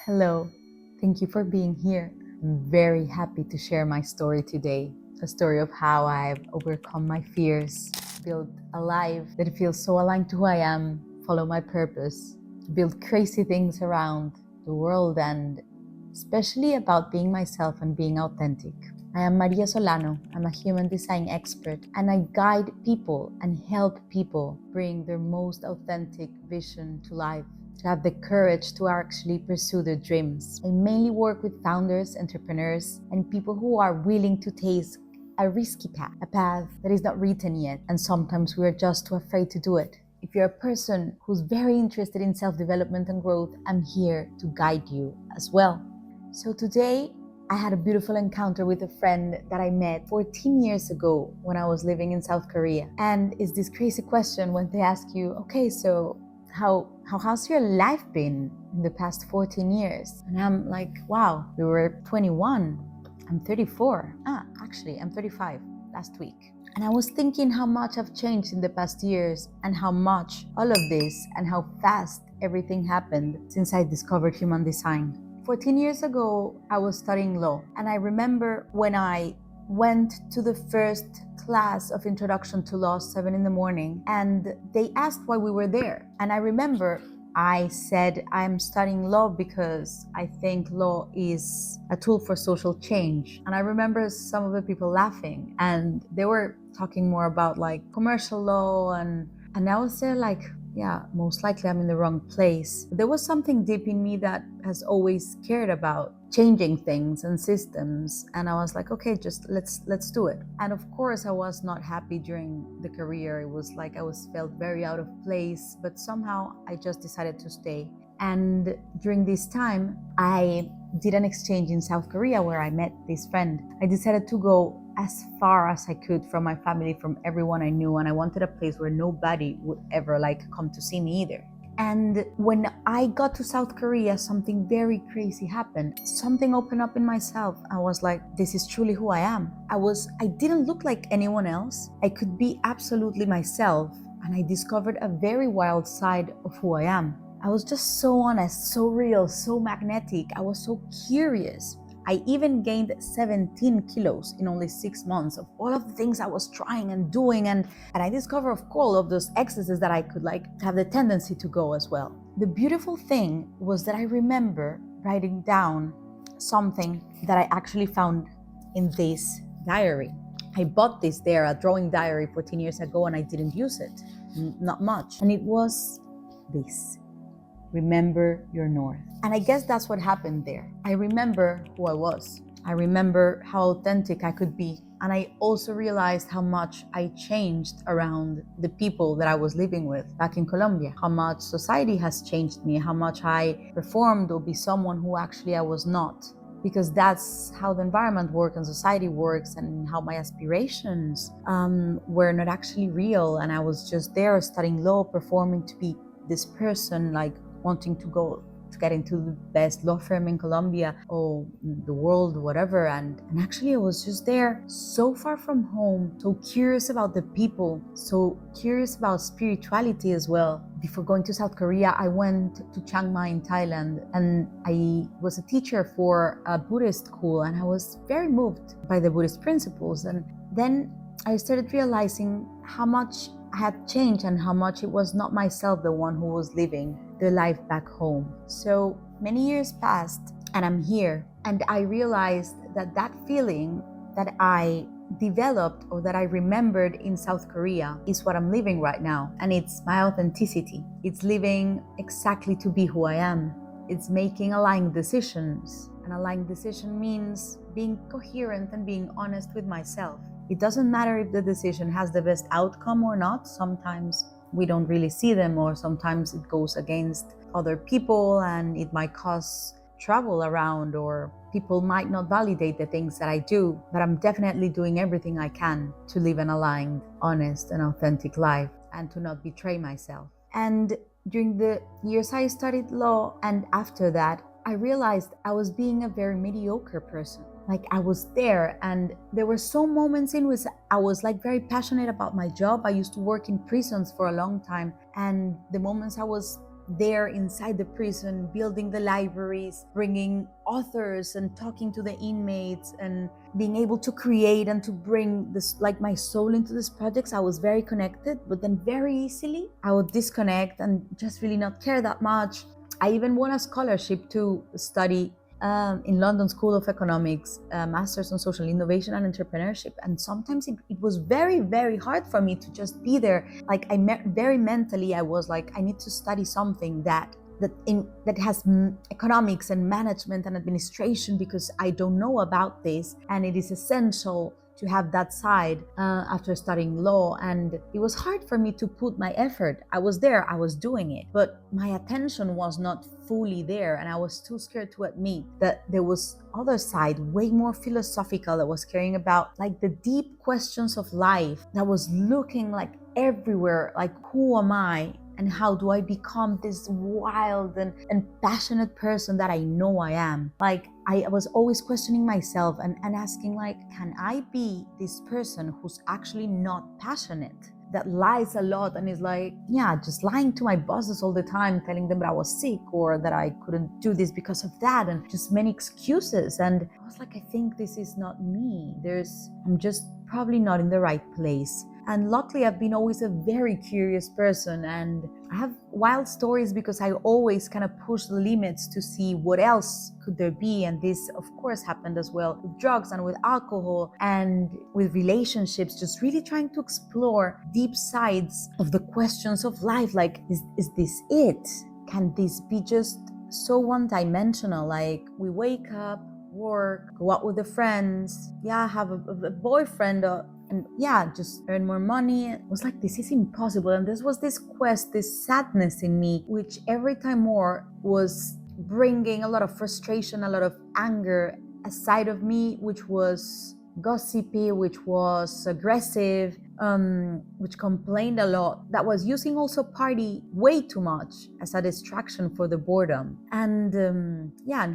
Hello, thank you for being here. I'm very happy to share my story today. A story of how I've overcome my fears, built a life that feels so aligned to who I am, follow my purpose, build crazy things around the world, and especially about being myself and being authentic. I am Maria Solano. I'm a human design expert and I guide people and help people bring their most authentic vision to life, to have the courage to actually pursue their dreams. I mainly work with founders, entrepreneurs, and people who are willing to take a risky path, a path that is not written yet, and sometimes we are just too afraid to do it. If you're a person who's very interested in self-development and growth, I'm here to guide you as well. So today, I had a beautiful encounter with a friend that I met 14 years ago when I was living in South Korea. And it's this crazy question when they ask you, okay, so how's your life been in the past 14 years? And I'm like, wow, we were 21. I'm 34. Actually, I'm 35 last week. And I was thinking how much I've changed in the past years and how much all of this and how fast everything happened since I discovered human design. 14 years ago, I was studying law. And I remember when I went to the first class of introduction to law, 7 in the morning, and they asked why we were there. And I remember I said, I'm studying law because I think law is a tool for social change. And I remember some of the people laughing and they were talking more about like commercial law and I was there like, yeah, most likely I'm in the wrong place. There was something deep in me that has always cared about changing things and systems. And I was like, okay, just let's do it. And of course, I was not happy during the career. It was like felt very out of place, but somehow I just decided to stay. And during this time, I did an exchange in South Korea where I met this friend. I decided to go as far as I could from my family, from everyone I knew, and I wanted a place where nobody would ever come to see me either. And when I got to South Korea, something very crazy happened. Something opened up in myself. I was like, this is truly who I am. I didn't look like anyone else. I could be absolutely myself. And I discovered a very wild side of who I am. I was just so honest, so real, so magnetic. I was so curious. I even gained 17 kilos in only 6 months of all of the things I was trying and doing. And I discovered, of course, all of those excesses that I could have the tendency to go as well. The beautiful thing was that I remember writing down something that I actually found in this diary. I bought this there, a drawing diary 14 years ago, and I didn't use it, not much. And it was this. Remember your north. And I guess that's what happened there. I remember who I was. I remember how authentic I could be. And I also realized how much I changed around the people that I was living with back in Colombia. How much society has changed me, how much I performed or be someone who actually I was not. Because that's how the environment works and society works, and how my aspirations were not actually real. And I was just there studying law, performing to be this person, wanting to get into the best law firm in Colombia or the world, whatever. And actually I was just there, so far from home, so curious about the people, so curious about spirituality as well. Before going to South Korea, I went to Chiang Mai in Thailand, and I was a teacher for a Buddhist school, and I was very moved by the Buddhist principles. And then I started realizing how much I had changed and how much it was not myself the one who was living the life back home. So many years passed and I'm here, and I realized that feeling that I developed or that I remembered in South Korea is what I'm living right now. And it's my authenticity. It's living exactly to be who I am. It's making aligned decisions. An aligned decision means being coherent and being honest with myself. It doesn't matter if the decision has the best outcome or not. Sometimes we don't really see them, or sometimes it goes against other people and it might cause trouble around, or people might not validate the things that I do. But I'm definitely doing everything I can to live an aligned, honest, and authentic life and to not betray myself. And during the years I studied law and after that, I realized I was being a very mediocre person. I was there, and there were some moments in which I was very passionate about my job. I used to work in prisons for a long time, and the moments I was there inside the prison, building the libraries, bringing authors and talking to the inmates and being able to create and to bring this, like, my soul into these projects. I was very connected, but then very easily I would disconnect and just really not care that much. I even won a scholarship to study in London School of Economics, Masters on Social Innovation and Entrepreneurship. And sometimes it was very, very hard for me to just be there. Like, very mentally, I was like, I need to study something that has economics and management and administration, because I don't know about this, and it is essential to have that side after studying law. And it was hard for me to put my effort. I was there, I was doing it, but my attention was not fully there, and I was too scared to admit that there was other side, way more philosophical, that was caring about like the deep questions of life, that was looking like everywhere, like, who am I? And how do I become this wild and passionate person that I know I am? Like, I was always questioning myself and asking, like, can I be this person who's actually not passionate, that lies a lot and is like, yeah, just lying to my bosses all the time, telling them that I was sick or that I couldn't do this because of that, and just many excuses. And I was like, I think this is not me. I'm just probably not in the right place. And luckily, I've been always a very curious person, and I have wild stories because I always kind of push the limits to see what else could there be. And this, of course, happened as well with drugs and with alcohol and with relationships, just really trying to explore deep sides of the questions of life. Like, is this it? Can this be just so one-dimensional? Like, we wake up, work, go out with the friends, have a boyfriend, and just earn more money. It was like, this is impossible. And this was this quest, this sadness in me, which every time more was bringing a lot of frustration, a lot of anger, a side of me which was gossipy, which was aggressive, which complained a lot, that was using also party way too much as a distraction for the boredom, and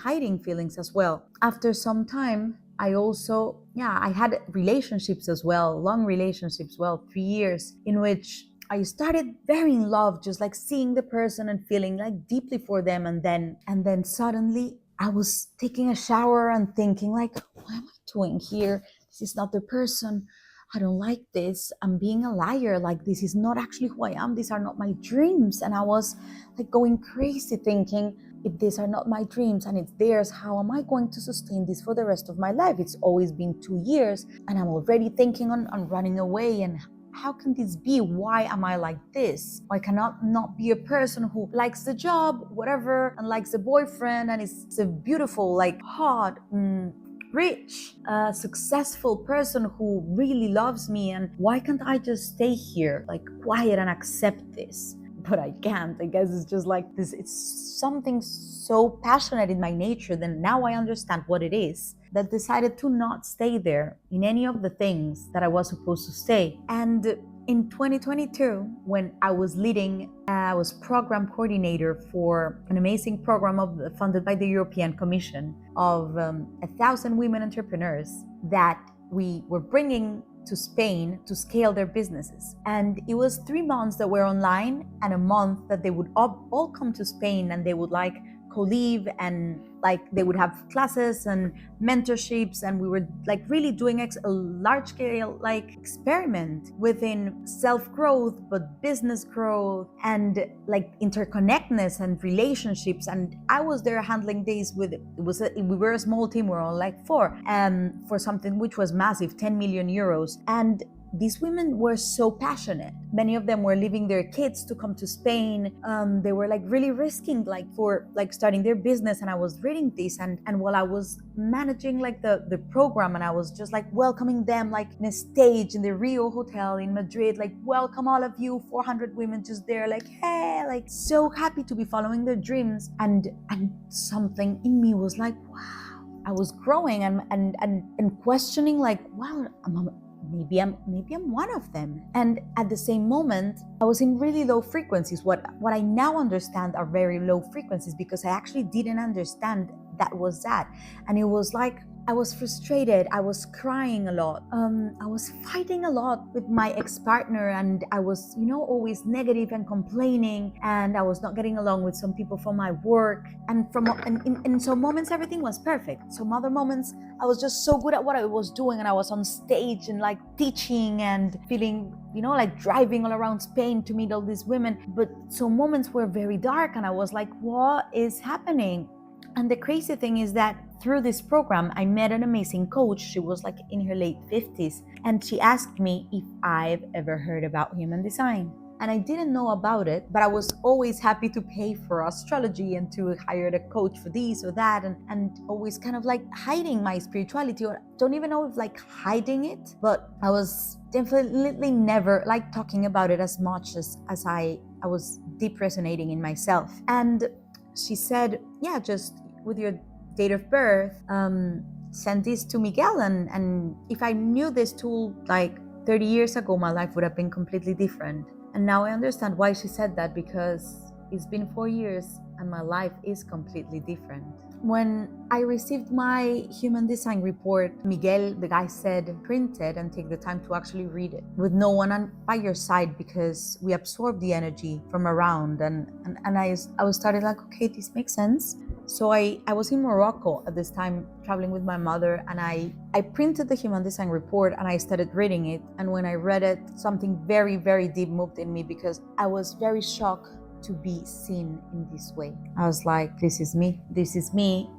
hiding feelings as well. After some time, I also, I had relationships as well, long relationships, 3 years, in which I started very in love, just like seeing the person and feeling like deeply for them. And then suddenly I was taking a shower and thinking, like, what am I doing here? This is not the person. I don't like this. I'm being a liar. Like, this is not actually who I am. These are not my dreams. And I was like going crazy thinking, if these are not my dreams and it's theirs, how am I going to sustain this for the rest of my life? It's always been 2 years and I'm already thinking on running away. And how can this be? Why am I like this? Why cannot not be a person who likes the job, whatever, and likes a boyfriend and is a beautiful, like, hot, rich, successful person who really loves me? And why can't I just stay here, like, quiet and accept this? But I can't. I guess it's just like this. It's something so passionate in my nature that now I understand what it is, that decided to not stay there in any of the things that I was supposed to stay. And in 2022, when I was I was program coordinator for an amazing program funded by the European Commission of 1,000 women entrepreneurs that we were bringing to Spain to scale their businesses. And it was 3 months that were online and a month that they would all come to Spain, and they would like co-live, and like they would have classes and mentorships, and we were like really doing a large scale like experiment within self-growth, but business growth and like interconnectedness and relationships. And I was there handling this with we were a small team, we were all like four, for something which was massive, 10 million euros. And these women were so passionate. Many of them were leaving their kids to come to Spain. They were like really risking for starting their business. And I was reading this, and while I was managing like the program, and I was just like welcoming them like in a stage in the Rio Hotel in Madrid, like, welcome all of you, 400 women just there, like, hey, like so happy to be following their dreams. And something in me was like, wow, I was growing and questioning, like, wow, maybe I'm one of them. And at the same moment, I was in really low frequencies. What I now understand are very low frequencies, because I actually didn't understand that was that. And it was like I was frustrated. I was crying a lot. I was fighting a lot with my ex-partner, and I was, always negative and complaining, and I was not getting along with some people from my work. And in some moments everything was perfect. Some other moments I was just so good at what I was doing, and I was on stage and like teaching and feeling, like driving all around Spain to meet all these women. But some moments were very dark, and I was like, what is happening? And the crazy thing is that through this program, I met an amazing coach. She was like in her late 50s, and she asked me if I've ever heard about human design. And I didn't know about it, but I was always happy to pay for astrology and to hire a coach for this or that, and always kind of like hiding my spirituality, or don't even know if like hiding it, but I was definitely never like talking about it as much as I was deep resonating in myself. And she said, yeah, just with your date of birth, send this to Miguel. And if I knew this tool like 30 years ago, my life would have been completely different. And now I understand why she said that, because it's been 4 years and my life is completely different. When I received my human design report, Miguel, the guy, said, print it and take the time to actually read it with no one by your side, because we absorb the energy from around. And I was started like, okay, this makes sense. So I was in Morocco at this time, traveling with my mother, and I printed the human design report and I started reading it. And when I read it, something very, very deep moved in me, because I was very shocked to be seen in this way. I was like, this is me,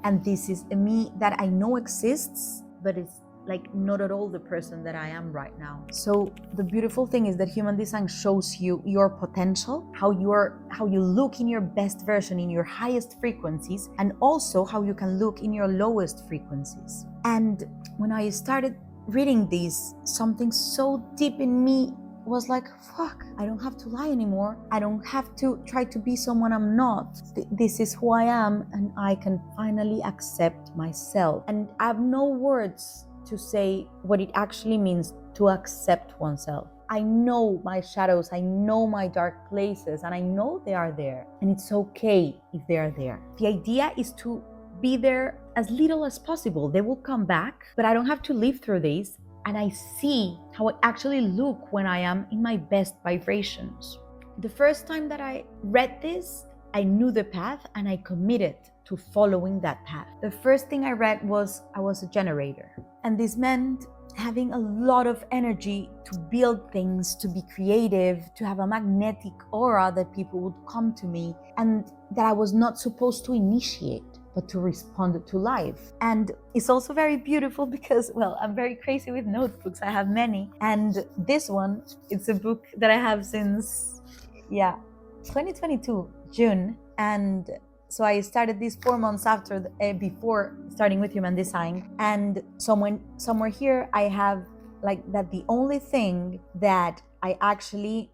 and this is a me that I know exists, but it's like not at all the person that I am right now. So the beautiful thing is that human design shows you your potential, how you look in your best version, in your highest frequencies, and also how you can look in your lowest frequencies. And when I started reading this, something so deep in me was like, fuck, I don't have to lie anymore. I don't have to try to be someone I'm not. This is who I am, and I can finally accept myself. And I have no words to say what it actually means to accept oneself. I know my shadows, I know my dark places, and I know they are there. And it's okay if they are there. The idea is to be there as little as possible. They will come back, but I don't have to live through this. And I see how I actually look when I am in my best vibrations. The first time that I read this, I knew the path and I committed to following that path. The first thing I read was I was a generator. And this meant having a lot of energy to build things, to be creative, to have a magnetic aura that people would come to me, and that I was not supposed to initiate, but to respond to life. And it's also very beautiful because, well, I'm very crazy with notebooks. I have many. And this one, it's a book that I have since, 2022, June. And so I started this 4 months after, before starting with human design. And somewhere here, I have like that the only thing that I actually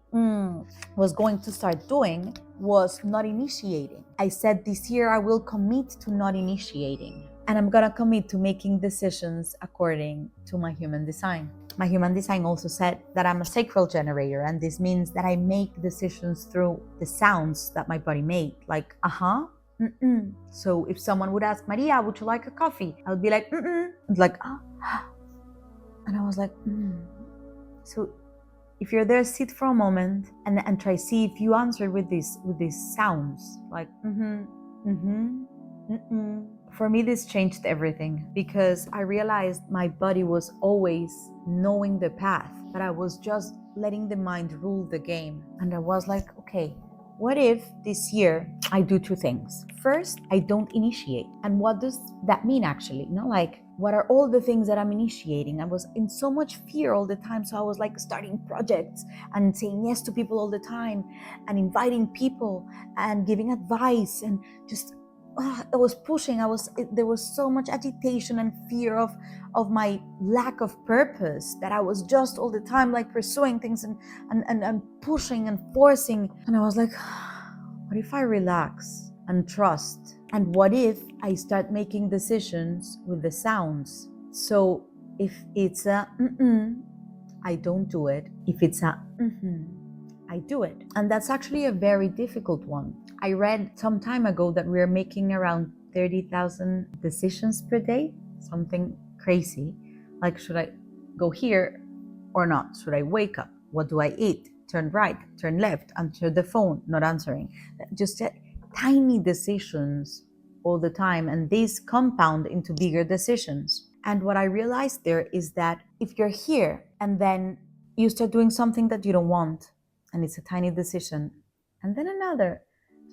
was going to start doing was not initiating. I said this year I will commit to not initiating, and I'm gonna commit to making decisions according to my human design. My human design also said that I'm a sacral generator, and this means that I make decisions through the sounds that my body makes, like mm-mm. So if someone would ask, Maria, would you like a coffee? I'll be like, mm-mm. And like, and I was like, So if you're there, sit for a moment and try see if you answer with these sounds, like For me, this changed everything, because I realized my body was always knowing the path, but I was just letting the mind rule the game. And I was like, okay, what if this year I do two things? First, I don't initiate. And what does that mean actually? Like, what are all the things that I'm initiating? I was in so much fear all the time. So I was like starting projects and saying yes to people all the time and inviting people and giving advice, and just I was pushing. There was so much agitation and fear of my lack of purpose, that I was just all the time like pursuing things and pushing and forcing. And I was like, what if I relax and trust? And what if I start making decisions with the sounds? So if it's a I don't do it. If it's a I do it. And that's actually a very difficult one. I read some time ago that we're making around 30,000 decisions per day. something crazy, like should I go here or not? Should I wake up? What do I eat? Turn right, turn left, answer the phone, not answering. Just tiny decisions all the time, and these compound into bigger decisions. And what I realized there is that if you're here and then you start doing something that you don't want, and it's a tiny decision, and then another,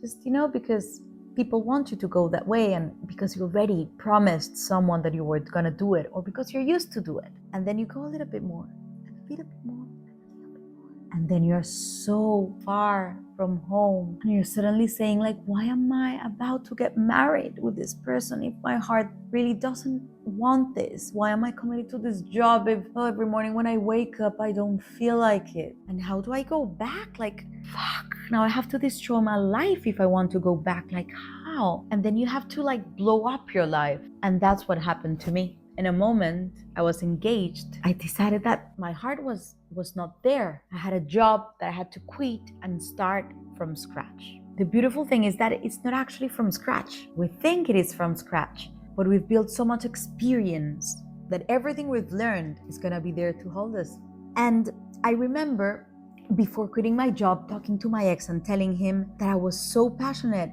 just because people want you to go that way, and because you already promised someone that you were going to do it, or because you're used to do it, and then you go a little bit more and a little bit more, and then you're so far from home, and you're suddenly saying, like, why am I about to get married with this person if my heart really doesn't want this? Why am I committed to this job if every morning when I wake up I don't feel like it? And how do I go back? Like, fuck, now I have to destroy my life if I want to go back. Like, how? And then you have to like blow up your life. And that's what happened to me. In a moment I was engaged, I decided that my heart was not there. I had a job that I had to quit and start from scratch. The beautiful thing is that it's not actually from scratch. We think it is from scratch, but we've built so much experience that everything we've learned is gonna be there to hold us. And I remember before quitting my job, talking to my ex and telling him that I was so passionate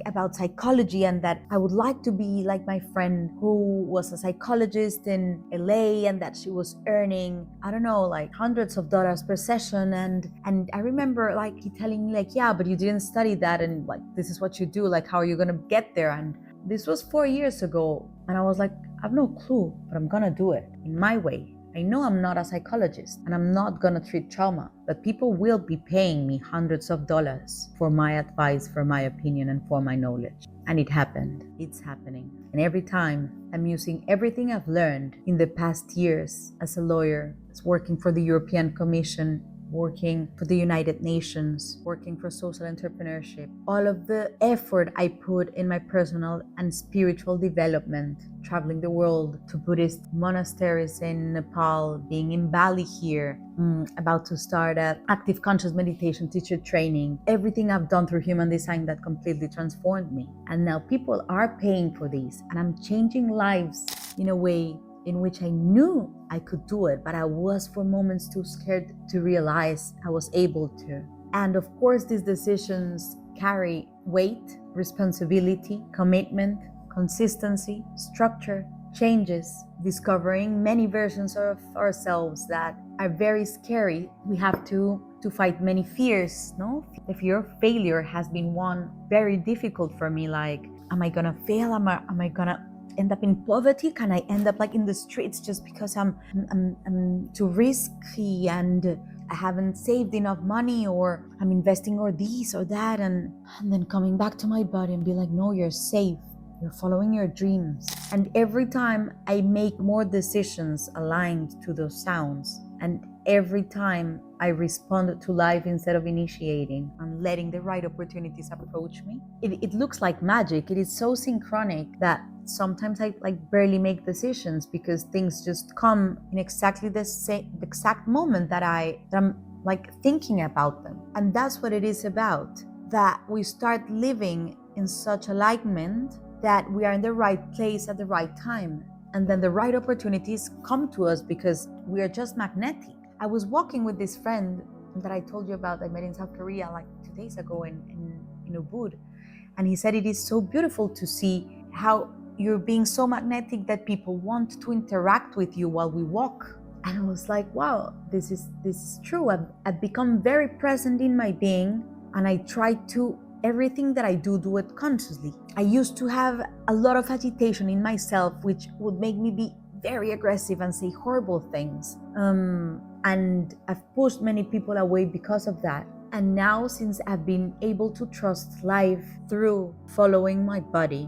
about psychology, and that I would like to be like my friend who was a psychologist in LA, and that she was earning, I don't know, like hundreds of dollars per session. And I remember like he telling me like, yeah, but you didn't study that, and like this is what you do, like how are you gonna get there? And this was 4 years ago, and I was like, I have no clue, but I'm gonna do it in my way. I know I'm not a psychologist and I'm not gonna treat trauma, but people will be paying me hundreds of dollars for my advice, for my opinion, and for my knowledge. And it happened. It's happening. And every time I'm using everything I've learned in the past years as a lawyer, as working for the European Commission, working for the United Nations, working for social entrepreneurship, all of the effort I put in my personal and spiritual development, traveling the world to Buddhist monasteries in Nepal, being in Bali here, about to start an active conscious meditation teacher training, everything I've done through human design that completely transformed me. And now people are paying for these, and I'm changing lives in a way in which I knew I could do it, but I was for moments too scared to realize I was able to. And of course, these decisions carry weight, responsibility, commitment, consistency, structure, changes, discovering many versions of ourselves that are very scary. We have to fight many fears, no? The fear of failure has been one very difficult for me. Like, am I gonna fail? Am I gonna end up in poverty? Can I end up like in the streets just because I'm too risky and I haven't saved enough money, or I'm investing or this or that, and then coming back to my body and be like, no, you're safe. You're following your dreams. And every time I make more decisions aligned to those sounds, and every time I respond to life instead of initiating and letting the right opportunities approach me, it looks like magic. It is so synchronic that sometimes I barely make decisions because things just come in exactly the exact moment that I'm like thinking about them. And that's what it is about, that we start living in such alignment that we are in the right place at the right time. And then the right opportunities come to us because we are just magnetic. I was walking with this friend that I told you about, I met in South Korea like 2 days ago in Ubud. And he said it is so beautiful to see how you're being so magnetic that people want to interact with you while we walk. And I was like, wow, this is true. I've become very present in my being, and I try to everything that I do it consciously. I used to have a lot of agitation in myself, which would make me be very aggressive and say horrible things. And I've pushed many people away because of that. And now, since I've been able to trust life through following my body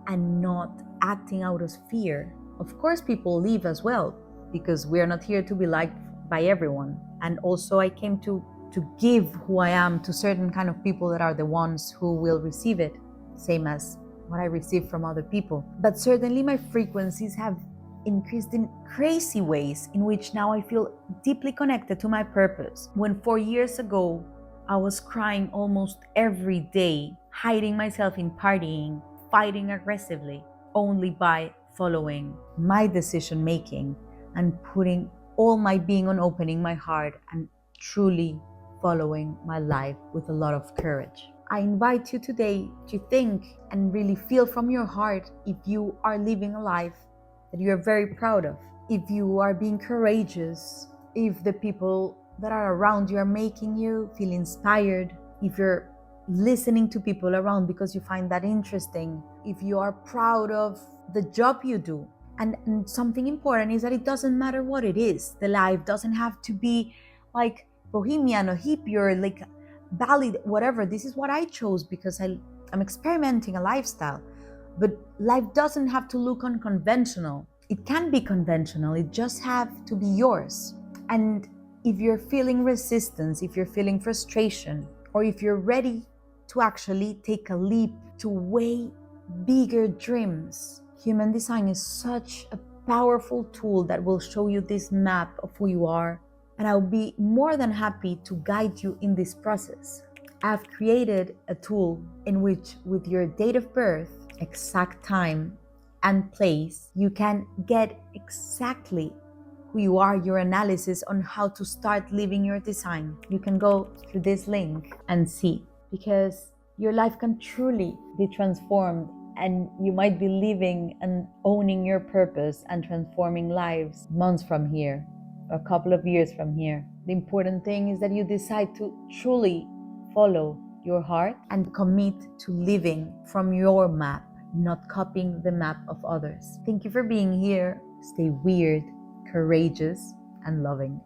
and not acting out of fear, of course people leave as well, because we're not here to be liked by everyone. And also I came to give who I am to certain kind of people that are the ones who will receive it, same as what I receive from other people. But certainly my frequencies have increased in crazy ways, in which now I feel deeply connected to my purpose. When 4 years ago I was crying almost every day, hiding myself in partying, fighting aggressively, only by following my decision making and putting all my being on opening my heart and truly following my life with a lot of courage. I invite you today to think and really feel from your heart if you are living a life that you are very proud of, if you are being courageous, if the people that are around you are making you feel inspired, if you're listening to people around because you find that interesting, if you are proud of the job you do. And something important is that it doesn't matter what it is. The life doesn't have to be like bohemian or hippie or like valid, whatever. This is what I chose because I'm experimenting a lifestyle. But life doesn't have to look unconventional. It can be conventional. It just have to be yours. And if you're feeling resistance, if you're feeling frustration, or if you're ready to actually take a leap to way bigger dreams, human design is such a powerful tool that will show you this map of who you are. And I'll be more than happy to guide you in this process. I've created a tool in which, with your date of birth, exact time, and place, you can get exactly who you are, your analysis on how to start living your design. You can go through this link and see, because your life can truly be transformed, and you might be living and owning your purpose and transforming lives months from here, a couple of years from here. The important thing is that you decide to truly follow your heart and commit to living from your map, not copying the map of others. Thank you for being here. Stay weird, courageous, and loving.